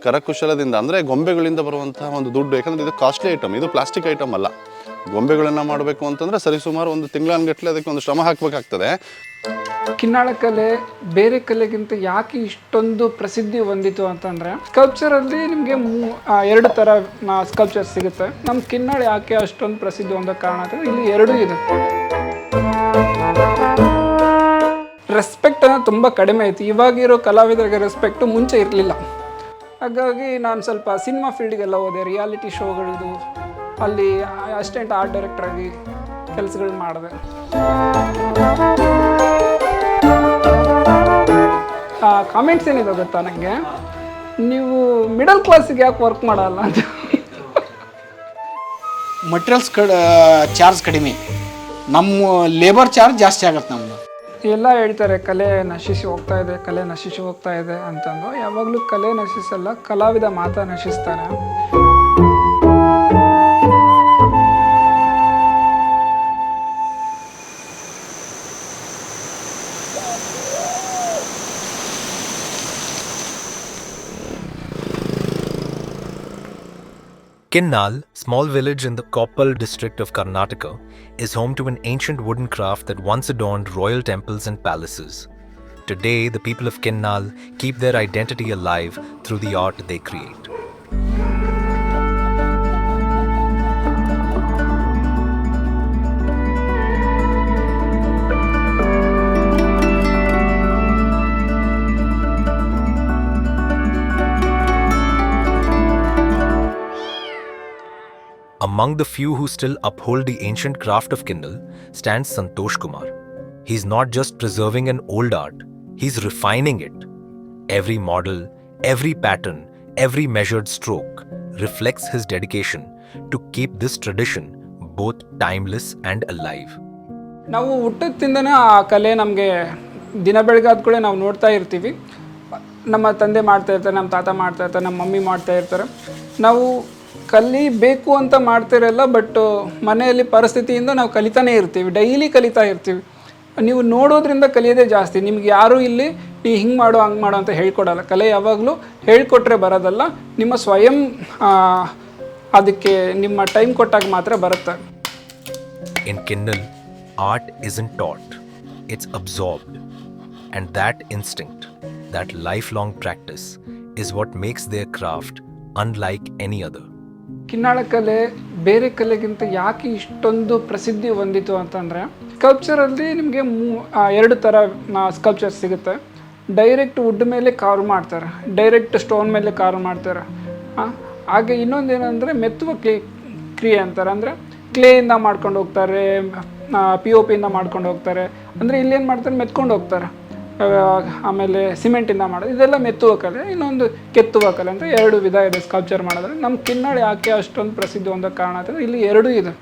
ಕರಕುಶಲದಿಂದ ಅಂದರೆ ಗೊಂಬೆಗಳಿಂದ ಬರುವಂತಹ ಒಂದು ದುಡ್ಡು, ಯಾಕಂದರೆ ಇದು ಕಾಸ್ಟ್ಲಿ ಐಟಮ್, ಇದು ಪ್ಲಾಸ್ಟಿಕ್ ಐಟಮ್ ಅಲ್ಲ. ಗೊಂಬೆಗಳನ್ನು ಮಾಡಬೇಕು ಅಂತಂದರೆ ಸರಿಸುಮಾರು ಒಂದು ತಿಂಗಳನ್ಗಟ್ಟಲೆ ಅದಕ್ಕೆ ಒಂದು ಶ್ರಮ ಹಾಕಬೇಕಾಗ್ತದೆ. ಕಿನ್ನಾಳ ಕಲೆ ಬೇರೆ ಕಲೆಗಿಂತ ಯಾಕೆ ಇಷ್ಟೊಂದು ಪ್ರಸಿದ್ಧಿ ಹೊಂದಿತು ಅಂತಂದರೆ, ಸ್ಕಲ್ಪ್ಚರಲ್ಲಿ ನಿಮಗೆ 2 ಥರ ಸ್ಕಲ್ಪ್ಚರ್ ಸಿಗುತ್ತೆ. ನಮ್ಮ ಕಿನ್ನಾಳ ಯಾಕೆ ಅಷ್ಟೊಂದು ಪ್ರಸಿದ್ಧಿ ಹೊಂದೋಕ್ಕೆ ಕಾರಣ ಅಂತಂದರೆ ಇಲ್ಲಿ 2 ಇದೆ. ರೆಸ್ಪೆಕ್ಟ್ ಅನ್ನೋದು ತುಂಬ ಕಡಿಮೆ ಐತಿ. ಇವಾಗಿರೋ ಕಲಾವಿದರಿಗೆ ರೆಸ್ಪೆಕ್ಟು ಮುಂಚೆ ಇರಲಿಲ್ಲ. ಹಾಗಾಗಿ ನಾನು ಸ್ವಲ್ಪ ಸಿನಿಮಾ ಫೀಲ್ಡ್ಗೆಲ್ಲ ಹೋದೆ, ರಿಯಾಲಿಟಿ ಶೋಗಳಿದು, ಅಲ್ಲಿ ಅಸಿಸ್ಟೆಂಟ್ ಆರ್ಟ್ ಡೈರೆಕ್ಟ್ರಾಗಿ ಕೆಲಸಗಳು ಮಾಡಿದೆ. ಕಾಮೆಂಟ್ಸ್ ಏನಿದೆ ಗೊತ್ತಾ ನನಗೆ, ನೀವು ಮಿಡಲ್ ಕ್ಲಾಸಿಗೆ ಯಾಕೆ ವರ್ಕ್ ಮಾಡಲ್ಲ ಅಂತ. ಮಟೀರಿಯಲ್ಸ್ ಚಾರ್ಜ್ ಕಡಿಮೆ, ನಮ್ಮ ಲೇಬರ್ ಚಾರ್ಜ್ ಜಾಸ್ತಿ ಆಗುತ್ತೆ ನಮ್ಮದು. ಎಲ್ಲ ಹೇಳ್ತಾರೆ ಕಲೆ ನಶಿಸಿ ಹೋಗ್ತಾ ಇದೆ, ಕಲೆ ನಶಿಸಿ ಹೋಗ್ತಾ ಇದೆ ಅಂತಂದು. ಯಾವಾಗಲೂ ಕಲೆ ನಶಿಸಲ್ಲ, ಕಲಾವಿದ ಮಾತ್ರ ನಶಿಸ್ತಾನೆ. Kinnal, small village in the Koppal district of Karnataka, is home to an ancient wooden craft that once adorned royal temples and palaces. Today, the people of Kinnal keep their identity alive through the art they create. Among the few who still uphold the ancient craft of Kinnal stands Santhosh Kumar. He's not just preserving an old art, he's refining it. Every model, every pattern, every measured stroke reflects his dedication to keep this tradition both timeless and alive. ನಾವು ಹುಟ್ಟದಿಂದನೇ ಆ ಕಲೆ ನಮಗೆ ದಿನ ಬೆಳಗಾದ ಕೂಡ ನಾವು ನೋಡ್ತಾ ಇರ್ತೀವಿ. ನಮ್ಮ ತಂದೆ ಮಾಡ್ತಾ ಇರ್ತಾರೆ, ನಮ್ಮ ತಾತ ಮಾಡ್ತಾ ಇರ್ತಾರೆ, ನಮ್ಮ ಮಮ್ಮಿ ಮಾಡ್ತಾ ಇರ್ತಾರೆ. ನಾವು ಕಲಿಬೇಕು ಅಂತ ಮಾಡ್ತಿರಲ್ಲ, ಬಟ್ ಮನೆಯಲ್ಲಿ ಪರಿಸ್ಥಿತಿಯಿಂದ ನಾವು ಕಲಿತಾನೇ ಇರ್ತೀವಿ, ಡೈಲಿ ಕಲಿತಾ ಇರ್ತೀವಿ. ನೀವು ನೋಡೋದ್ರಿಂದ ಕಲಿಯೋದೇ ಜಾಸ್ತಿ. ನಿಮ್ಗೆ ಯಾರೂ ಇಲ್ಲಿ ನೀ ಹಿಂಗೆ ಮಾಡೋ ಹಂಗೆ ಮಾಡೋ ಅಂತ ಹೇಳ್ಕೊಡಲ್ಲ. ಕಲೆ ಯಾವಾಗಲೂ ಹೇಳ್ಕೊಟ್ರೆ ಬರೋದಲ್ಲ, ನಿಮ್ಮ ಸ್ವಯಂ ಅದಕ್ಕೆ ನಿಮ್ಮ ಟೈಮ್ ಕೊಟ್ಟಾಗ ಮಾತ್ರ ಬರುತ್ತೆ. In Kinnal, art isn't taught, it's absorbed. And that instinct, that lifelong practice, is what makes their craft unlike any other. Kinnal ಕಲೆ ಬೇರೆ ಕಲೆಗಿಂತ ಯಾಕೆ ಇಷ್ಟೊಂದು ಪ್ರಸಿದ್ಧಿ ಹೊಂದಿತು ಅಂತಂದರೆ, ಸ್ಕಲ್ಪ್ಚರಲ್ಲಿ ನಿಮಗೆ 2 ಥರ ಸ್ಕಲ್ಪ್ಚರ್ ಸಿಗುತ್ತೆ. ಡೈರೆಕ್ಟ್ ವುಡ್ ಮೇಲೆ ಕಾರ್ವ್ ಮಾಡ್ತಾರೆ, ಡೈರೆಕ್ಟ್ ಸ್ಟೋನ್ ಮೇಲೆ ಕಾರ್ವ್ ಮಾಡ್ತಾರೆ. ಹಾಗೆ ಇನ್ನೊಂದೇನೆಂದರೆ ಮೆತ್ತುವ ಕ್ರಿಯೆ ಅಂತಾರೆ. ಅಂದರೆ ಕ್ಲೇಯಿಂದ ಮಾಡ್ಕೊಂಡು ಹೋಗ್ತಾರೆ, POP ಇಂದ ಮಾಡ್ಕೊಂಡು ಹೋಗ್ತಾರೆ. ಅಂದರೆ ಇಲ್ಲೇನು ಮಾಡ್ತಾರೆ, ಮೆತ್ಕೊಂಡು ಹೋಗ್ತಾರೆ. ಆಮೇಲೆ ಸಿಮೆಂಟಿಂದ ಮಾಡೋದು, ಇದೆಲ್ಲ ಮೆತ್ತುವ ಕಲೆ. ಇನ್ನೊಂದು ಕೆತ್ತುವ ಕಲೆ ಅಂತ 2 ವಿಧ ಇದೆ ಸ್ಕಲ್ಪ್ಚರ್ ಮಾಡೋದ್ರೆ. ನಮ್ಮ ಕಿನ್ನಾಳ ಯಾಕೆ ಅಷ್ಟೊಂದು ಪ್ರಸಿದ್ಧಿ ಹೊಂದೋ ಕಾರಣ ಅಂತಂದರೆ ಇಲ್ಲಿ 2 ಇದೆ.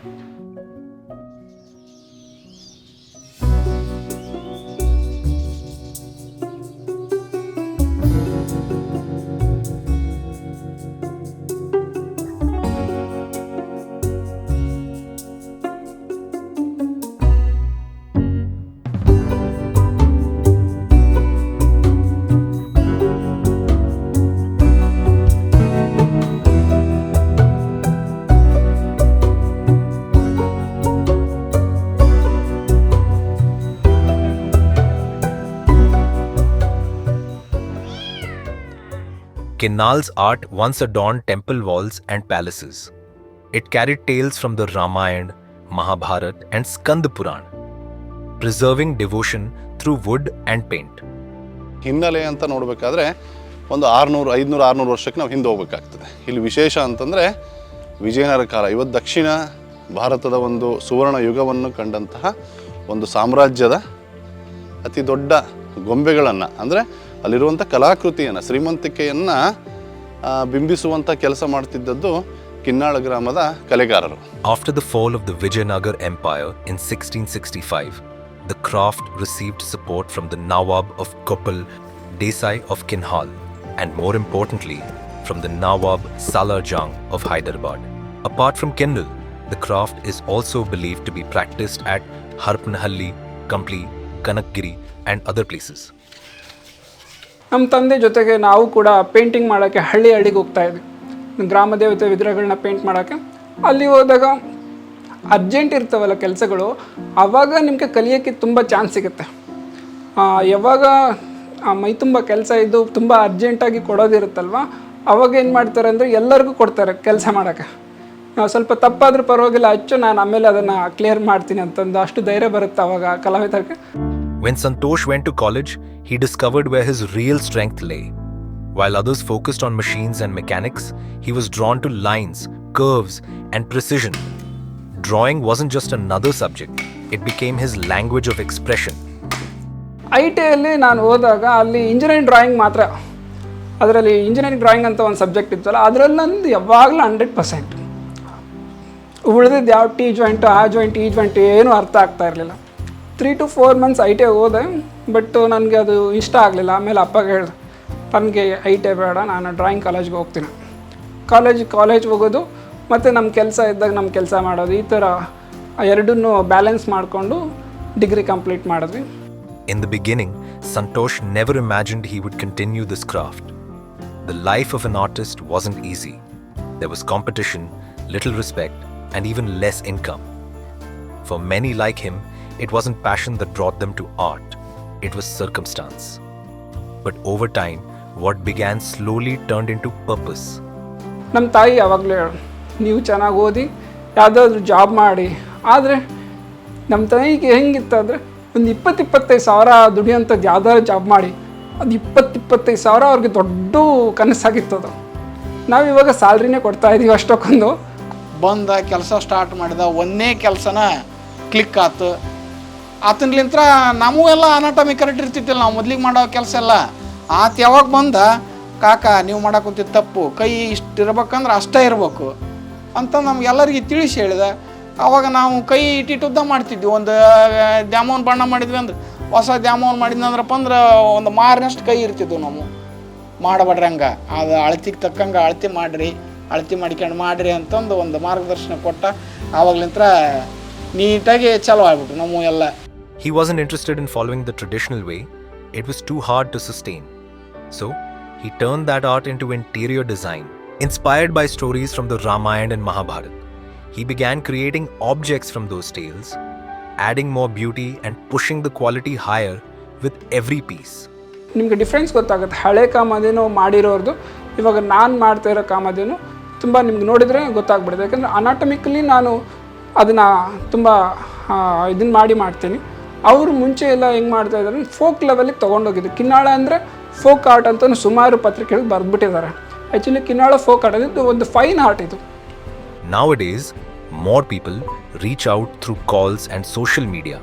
Kinnal's art once adorned temple walls and palaces. It carried tales from the Ramayana, Mahabharata and Skanda Purana, preserving devotion through wood and paint. ಹಿನ್ನೆಲೆ ಅಂತ ನೋಡಬೇಕಾದ್ರೆ ಒಂದು 500-600 ವರ್ಷಕ್ಕೆ ನಾವು ಹಿಂದೆ ಹೋಗಬೇಕಾಗ್ತದೆ. ಇಲ್ಲಿ ವಿಶೇಷ ಅಂತಂದರೆ ವಿಜಯನಗರ ಕಾಲ, ಇವತ್ತು ದಕ್ಷಿಣ ಭಾರತದ ಒಂದು ಸುವರ್ಣ ಯುಗವನ್ನು ಕಂಡಂತಹ ಒಂದು ಸಾಮ್ರಾಜ್ಯದ ಅತಿ ದೊಡ್ಡ ಗೊಂಬೆಗಳನ್ನು, ಅಂದರೆ ಅಲ್ಲಿರುವಂಥ ಕಲಾಕೃತಿಯನ್ನು, ಶ್ರೀಮಂತಿಕೆಯನ್ನು ಬಿಂಬಿಸುವಂಥ ಕೆಲಸ ಮಾಡ್ತಿದ್ದದ್ದು ಕಿನ್ನಾಳ ಗ್ರಾಮದ ಕಲೆಗಾರರು. After the fall of the Vijaynagara Empire in 1665, the craft received support from the Nawab of Koppal, Desai of Kinnal, and more importantly, from the Nawab Salar Jung of Hyderabad. Apart from Kinnal, the craft is also believed to be practiced at Harpanahalli, Kampli, Kanakgiri, and other places. ನಮ್ಮ ತಂದೆ ಜೊತೆಗೆ ನಾವು ಕೂಡ painting ಮಾಡೋಕ್ಕೆ ಹಳ್ಳಿಗೆ ಹೋಗ್ತಾಯಿದ್ವಿ, ಗ್ರಾಮ ದೇವತೆ ವಿಗ್ರಹಗಳನ್ನ ಪೇಂಟ್ ಮಾಡೋಕ್ಕೆ. ಅಲ್ಲಿ ಹೋದಾಗ ಅರ್ಜೆಂಟ್ ಇರ್ತವಲ್ಲ ಕೆಲಸಗಳು, ಆವಾಗ ನಿಮಗೆ ಕಲಿಯೋಕ್ಕೆ ತುಂಬ ಚಾನ್ಸ್ ಸಿಗುತ್ತೆ. ಯಾವಾಗ ಮೈ ತುಂಬ ಕೆಲಸ ಇದ್ದು ತುಂಬ ಅರ್ಜೆಂಟಾಗಿ ಕೊಡೋದಿರುತ್ತಲ್ವ, ಅವಾಗ ಏನು ಮಾಡ್ತಾರೆ ಅಂದರೆ ಎಲ್ಲರಿಗೂ ಕೊಡ್ತಾರೆ ಕೆಲಸ ಮಾಡೋಕ್ಕೆ. ಸ್ವಲ್ಪ ತಪ್ಪಾದರೂ ಪರವಾಗಿಲ್ಲ, ಅಚ್ಚು ನಾನು ಆಮೇಲೆ ಅದನ್ನು ಕ್ಲಿಯರ್ ಮಾಡ್ತೀನಿ ಅಂತಂದು ಅಷ್ಟು ಧೈರ್ಯ ಬರುತ್ತೆ ಅವಾಗ ಕಲಾವಿದರಿಗೆ. When Santhosh went to college, he discovered where his real strength lay. While others focused on machines and mechanics, he was drawn to lines, curves, and precision. Drawing wasn't just another subject, it became his language of expression. ITಯಲ್ಲಿ ನಾನು ಹೋದಾಗ ಅಲ್ಲಿ engineering drawing ಮಾತ್ರ, ಅದರಲ್ಲಿ engineering drawing ಅಂತ ಒಂದು subject ಇತ್ತಲ್ಲ, ಅದರಲ್ಲಿ ನಂದು ಯಾವಾಗಲೂ 100%. ಉಳಿದಿದ್ದು ಯಾವ ಟಿ ಜಾಯಿಂಟು ಆ ಜಾಯಿಂಟ್ ಈ ಜಾಯಿಂಟ್ ಏನೂ ಅರ್ಥ ಆಗ್ತಾ ಇರಲಿಲ್ಲ. 3 to 4 months ITI ಹೋದೆ, ಬಟ್ ನನಗೆ ಅದು ಇಷ್ಟ ಆಗಲಿಲ್ಲ. ಆಮೇಲೆ ಅಪ್ಪಗೆ ಹೇಳಿದೆ, ನನಗೆ ITI ಬೇಡ, ನಾನು ಡ್ರಾಯಿಂಗ್ ಕಾಲೇಜ್ಗೆ ಹೋಗ್ತೀನಿ. ಕಾಲೇಜ್ ಹೋಗೋದು ಮತ್ತು ನಮ್ಮ ಕೆಲಸ ಇದ್ದಾಗ ನಮ್ಮ ಕೆಲಸ ಮಾಡೋದು, ಈ ಥರ ಎರಡನ್ನೂ ಬ್ಯಾಲೆನ್ಸ್ ಮಾಡಿಕೊಂಡು ಡಿಗ್ರಿ ಕಂಪ್ಲೀಟ್ ಮಾಡಿದ್ವಿ. In the beginning, Santhosh never imagined he would continue this craft. The life of an artist wasn't easy. There was competition, little respect, and even less income. For many like him, it wasn't passion that brought them to art, it was circumstance. But over time, what began slowly turned into purpose. ನಮ್ಮ ತಾಯಿ ಯಾವಾಗಲೂ ಹೇಳೋದು, ನೀವು ಚೆನ್ನಾಗಿ ಓದಿ ಯಾವುದಾದ್ರೂ job ಮಾಡಿ. ಆದರೆ ನಮ್ಮ ತಾಯಿಗೆ ಹೆಂಗಿತ್ತು ಅಂದರೆ, ಒಂದು 20-25 ಸಾವಿರ ದುಡಿಯೋಂಥದ್ದು ಯಾವುದಾದ್ರು ಜಾಬ್ ಮಾಡಿ, ಅದು 20-25 ಸಾವಿರ ಅವ್ರಿಗೆ ದೊಡ್ಡ ಕನಸಾಗಿತ್ತದು. ನಾವಿವಾಗ ಸ್ಯಾಲ್ರಿನೇ ಕೊಡ್ತಾಯಿದ್ದೀವಿ ಅಷ್ಟಕ್ಕೊಂದು. ಬಂದ ಕೆಲಸ ಸ್ಟಾರ್ಟ್ ಮಾಡಿದ, ಒಂದೇ ಕೆಲಸನ ಕ್ಲಿಕ್ ಆಯ್ತು. ಆತನ್ಲಿಂತ್ರ ನಮಗೂ ಎಲ್ಲ ಅನಾಟಮಿ ಕರೆಕ್ಟ್ ಇರ್ತಿತ್ತಿಲ್ಲ, ನಾವು ಮೊದ್ಲಿಗೆ ಮಾಡೋ ಕೆಲಸ ಎಲ್ಲ. ಆತ ಯಾವಾಗ ಬಂದ, ಕಾಕ ನೀವು ಮಾಡಕ್ಕೆ ತಪ್ಪು, ಕೈ ಇಷ್ಟು ಇರ್ಬೇಕಂದ್ರೆ ಅಷ್ಟೇ ಇರಬೇಕು ಅಂತ ನಮ್ಗೆಲ್ಲರಿಗೆ ತಿಳಿಸಿ ಹೇಳಿದೆ. ಆವಾಗ ನಾವು ಕೈ ಇಟ್ಟಿಟ್ಟುದ್ದ ಮಾಡ್ತಿದ್ವಿ. ಒಂದು ದ್ಯಾಮವ್ವನ ಬಣ್ಣ ಮಾಡಿದ್ವಿ ಅಂದ್ರೆ, ಹೊಸ ದ್ಯಾಮವ್ವನ ಮಾಡಿದ್ನಂದ್ರಪ್ಪ ಅಂದ್ರೆ ಒಂದು ಮಾರಿನಷ್ಟು ಕೈ ಇರ್ತಿದ್ವು ನಾವು. ಮಾಡಬೇಡ್ರಿ ಹಂಗೆ, ಅದು ಅಳತಿಗೆ ತಕ್ಕಂಗೆ ಅಳತಿ ಮಾಡಿರಿ, ಅಳತಿ ಮಾಡ್ಕೊಂಡು ಮಾಡಿರಿ ಅಂತಂದು ಒಂದು ಮಾರ್ಗದರ್ಶನ ಕೊಟ್ಟ. ಆವಾಗ್ಲಿಂತ್ರ ನೀಟಾಗಿ ಚಲೋ ಆಗ್ಬಿಟ್ಟು ನಮ್ಮ ಎಲ್ಲ. He wasn't interested in following the traditional way, it was too hard to sustain. So, he turned that art into interior design. Inspired by stories from the Ramayana and Mahabharata, he began creating objects from those tales, adding more beauty and pushing the quality higher with every piece. ನಿಮಗೆ difference ಗೊತ್ತಾಗುತ್ತೆ, ಹಳೆ ಕಾಮಧೇನು ಮಾಡಿರೋರ್ದು ಇವಾಗ ನಾನು ಮಾಡ್ತಾ ಇರೋ ಕಾಮಧೇನು ತುಂಬ ನಿಮ್ಗೆ ನೋಡಿದರೆ ಗೊತ್ತಾಗ್ಬಿಡುತ್ತೆ. ಯಾಕಂದರೆ ಅನಾಟಮಿಕಲಿ ನಾನು ಅದನ್ನು ತುಂಬ ಇದನ್ನು ಮಾಡ್ತೀನಿ. ಅವರು ಮುಂಚೆ ಎಲ್ಲ ಹೆಂಗೆ ಮಾಡ್ತಾ ಇದ್ದಾರೆ, ಫೋಕ್ ಲೆವೆಲಿಗೆ ತೊಗೊಂಡೋಗಿದ್ದು. ಕಿನ್ನಾಳ ಅಂದರೆ ಫೋಕ್ ಆರ್ಟ್ ಅಂತಲೂ ಸುಮಾರು ಪತ್ರಿಕೆಗಳಿಗೆ ಬರೆದ್ಬಿಟ್ಟಿದ್ದಾರೆ. ಆ್ಯಕ್ಚುಲಿ ಕಿನ್ನಾಳ ಫೋಕ್ ಆರ್ಟ್ ಇದು ಒಂದು ಫೈನ್ ಆರ್ಟ್ ಇದು. Nowadays, more people reach out through calls and social media,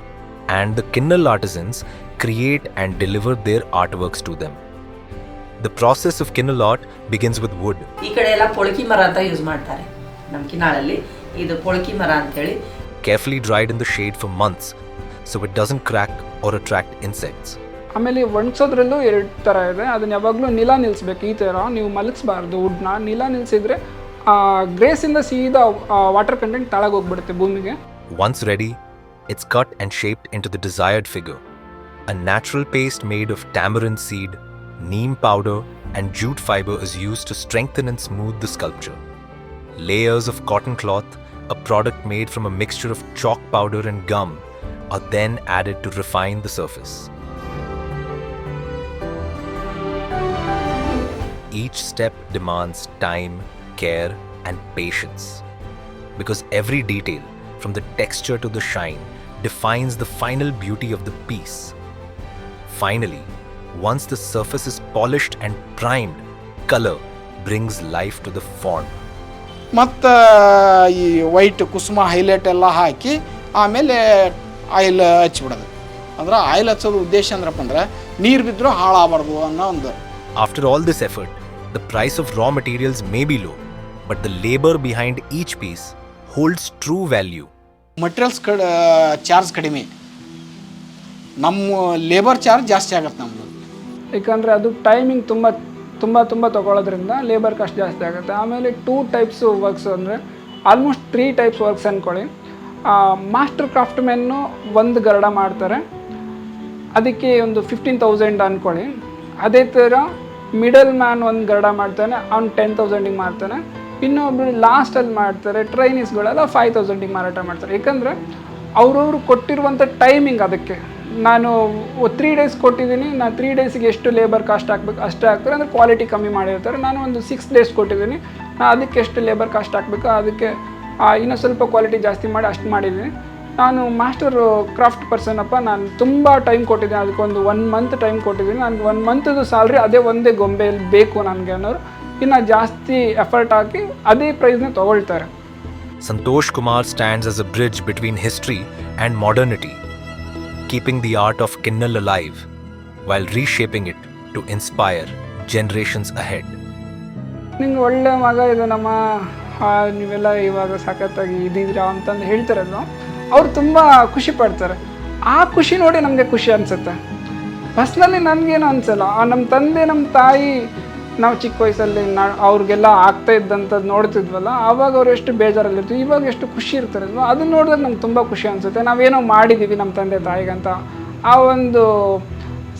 and the Kinnal artisans create and deliver their artworks to them. The process of Kinnal art begins with wood. ಈ ಕಡೆ ಎಲ್ಲ ಪೊಳಕಿ ಮರ ಅಂತ use ಮಾಡ್ತಾರೆ. ನಮ್ಮ ಕಿನ್ನಾಳಲ್ಲಿ ಇದು ಪೊಳಕಿ ಮರ ಅಂತ ಹೇಳಿ. Carefully dried in the shade for months, so it doesn't crack or attract insects. ಆಮೇಲೆ ಒಣಗಿಸೋದ್ರಲ್ಲೂ 2 ಥರ ಇದೆ. ಅದನ್ನ ಯಾವಾಗಲೂ ನಿಲ ನಿಲ್ಲಿಸ್ಬೇಕು. ಈ ಥರ ನೀವು ಮಲಗಿಸ್ಬಾರ್ದು ವುಡ್ನ. ನಿಲ ನಿಲ್ಲಿಸಿದ್ರೆ ಗ್ರೇಸಿಂದ ಸೀದಾ ವಾಟರ್ ಕಂಟೆಂಟ್ ತಳಗೆ ಹೋಗ್ಬಿಡುತ್ತೆ ಭೂಮಿಗೆ. Once ready, it's cut and shaped into the desired figure. A natural paste made of tamarind seed, neem powder, and jute fiber is used to strengthen and smooth the sculpture. Layers of cotton cloth, a product made from a mixture of chalk powder and gum, are then added to refine the surface. Each step demands time, care, and patience, because every detail, from the texture to the shine, defines the final beauty of the piece. Finally, once the surface is polished and primed, color brings life to the form. ಮತ್ತು ಈ white ಕುಸುಮ highlight ಎಲ್ಲ ಹಾಕಿ ಆಮೇಲೆ oil ಹಚ್ಬಿಡೋದು. ಅಂದ್ರೆ oil ಹಚ್ಚೋದು ಉದ್ದೇಶ ಅಂದ್ರಪ್ಪ ಅಂದ್ರೆ ನೀರು ಬಿದ್ದರೂ ಹಾಳಾಗಬಾರ್ದು ಅನ್ನೋ ಒಂದು. After all this effort, the price of raw materials may be low, but the labor behind each piece holds true value. Materials charge ಕಡಿಮೆ, ನಮ್ಮ ಲೇಬರ್ ಚಾರ್ಜ್ ಜಾಸ್ತಿ ಆಗುತ್ತೆ ನಮ್ಮದು. ಯಾಕಂದರೆ ಅದು ಟೈಮಿಂಗ್ ತುಂಬ ತೊಗೊಳೋದ್ರಿಂದ ಲೇಬರ್ ಕಾಸ್ಟ್ ಜಾಸ್ತಿ ಆಗುತ್ತೆ. ಆಮೇಲೆ 2 ಟೈಪ್ಸು ವರ್ಕ್ಸ್ ಅಂದರೆ ಆಲ್ಮೋಸ್ಟ್ 3 ಟೈಪ್ಸ್ ವರ್ಕ್ಸ್ ಅಂದ್ಕೊಳ್ಳಿ. ಮಾಸ್ಟರ್ ಕ್ರಾಫ್ಟ್ ಮೆನ್ನು ಒಂದು ಗರಡ ಮಾಡ್ತಾರೆ, ಅದಕ್ಕೆ ಒಂದು 15,000 ಅಂದ್ಕೊಳ್ಳಿ. ಅದೇ ಥರ ಮಿಡಲ್ ಮ್ಯಾನ್ ಒಂದು ಗರುಡ ಮಾಡ್ತಾನೆ, ಅವ್ನು 10,000ಗೆ ಮಾರ್ತಾನೆ. ಇನ್ನೊಬ್ರು ಲಾಸ್ಟಲ್ಲಿ ಮಾಡ್ತಾರೆ, ಟ್ರೈನೀಸ್ಗಳೆಲ್ಲ 5,000ಗೆ ಮಾರಾಟ ಮಾಡ್ತಾರೆ. ಯಾಕಂದರೆ ಅವ್ರವ್ರು ಕೊಟ್ಟಿರುವಂಥ ಟೈಮಿಂಗ್ ಅದಕ್ಕೆ. ನಾನು 3 ಡೇಸ್ ಕೊಟ್ಟಿದ್ದೀನಿ, ನಾನು 3 ಡೇಸಿಗೆ ಎಷ್ಟು ಲೇಬರ್ ಕಾಸ್ಟ್ ಹಾಕ್ಬೇಕು ಅಷ್ಟೇ ಹಾಕ್ತಾರೆ. ಅಂದರೆ ಕ್ವಾಲಿಟಿ ಕಮ್ಮಿ ಮಾಡಿರ್ತಾರೆ. ನಾನು ಒಂದು 6 ಡೇಸ್ ಕೊಟ್ಟಿದ್ದೀನಿ, ನಾನು ಅದಕ್ಕೆ ಎಷ್ಟು ಲೇಬರ್ ಕಾಸ್ಟ್ ಹಾಕಬೇಕು, ಅದಕ್ಕೆ ಇನ್ನೂ ಸ್ವಲ್ಪ ಕ್ವಾಲಿಟಿ ಜಾಸ್ತಿ ಮಾಡಿ ಅಷ್ಟು ಮಾಡಿದ್ದೀನಿ. ನಾನು ಮಾಸ್ಟರ್ ಕ್ರಾಫ್ಟ್ ಪರ್ಸನ್ ಅಪ್ಪ, ನಾನು ತುಂಬ ಟೈಮ್ ಕೊಟ್ಟಿದ್ದೀನಿ, ಅದಕ್ಕೊಂದು 1 ಮಂತ್ ಟೈಮ್ ಕೊಟ್ಟಿದ್ದೀನಿ. ನನಗೆ 1 ಮಂತದು ಸ್ಯಾಲ್ರಿ ಅದೇ ಒಂದೇ ಗೊಂಬೆಯಲ್ಲಿ ಬೇಕು ನನಗೆ ಅನ್ನೋರು ಇನ್ನು ಜಾಸ್ತಿ ಎಫರ್ಟ್ ಹಾಕಿ ಅದೇ ಪ್ರೈಸ್ನ ತೊಗೊಳ್ತಾರೆ. Santhosh Kumar stands as a bridge between history and modernity, keeping the art of Kinnal alive while reshaping it to inspire generations ahead. ನಿಂಗೆ ಒಳ್ಳೆ ಮಗ ಇದು ನಮ್ಮ, ನೀವೆಲ್ಲ ಇವಾಗ ಸಖತ್ತಾಗಿ ಇದ್ದೀರಾ ಅಂತಂದು ಹೇಳ್ತಾರಲ್ವ, ಅವ್ರು ತುಂಬ ಖುಷಿ ಪಡ್ತಾರೆ. ಆ ಖುಷಿ ನೋಡಿ ನಮಗೆ ಖುಷಿ ಅನಿಸುತ್ತೆ. ಪರ್ಸ್ನಲಿ ನನಗೇನು ಅನಿಸಲ್ಲ. ನಮ್ಮ ತಂದೆ ನಮ್ಮ ತಾಯಿ ನಾವು ಚಿಕ್ಕ ವಯಸ್ಸಲ್ಲಿ ಅವ್ರಿಗೆಲ್ಲ ಆಗ್ತಾ ಇದ್ದಂಥದ್ದು ನೋಡ್ತಿದ್ವಲ್ಲ, ಆವಾಗ ಅವ್ರು ಎಷ್ಟು ಬೇಜಾರಲ್ಲಿರ್ತೀವಿ, ಇವಾಗ ಎಷ್ಟು ಖುಷಿ ಇರ್ತಾರಲ್ವ, ಅದನ್ನ ನೋಡಿದ್ರೆ ನಮ್ಗೆ ತುಂಬ ಖುಷಿ ಅನಿಸುತ್ತೆ. ನಾವೇನೋ ಮಾಡಿದ್ದೀವಿ ನಮ್ಮ ತಂದೆ ತಾಯಿಗಂತ ಆ ಒಂದು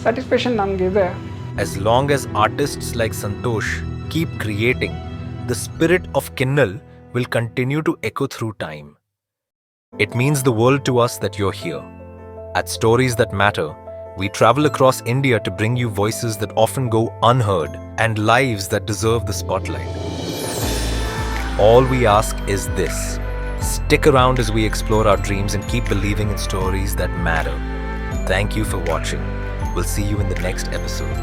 ಸ್ಯಾಟಿಸ್ಫ್ಯಾಕ್ಷನ್ ನಮಗಿದೆ. As long as artists like Santhosh keep creating, the spirit of Kinnal will continue to echo through time. It means the world to us that you're here. At Stories That Matter, we travel across India to bring you voices that often go unheard and lives that deserve the spotlight. All we ask is this: stick around as we explore our dreams and keep believing in stories that matter. Thank you for watching. We'll see you in the next episode.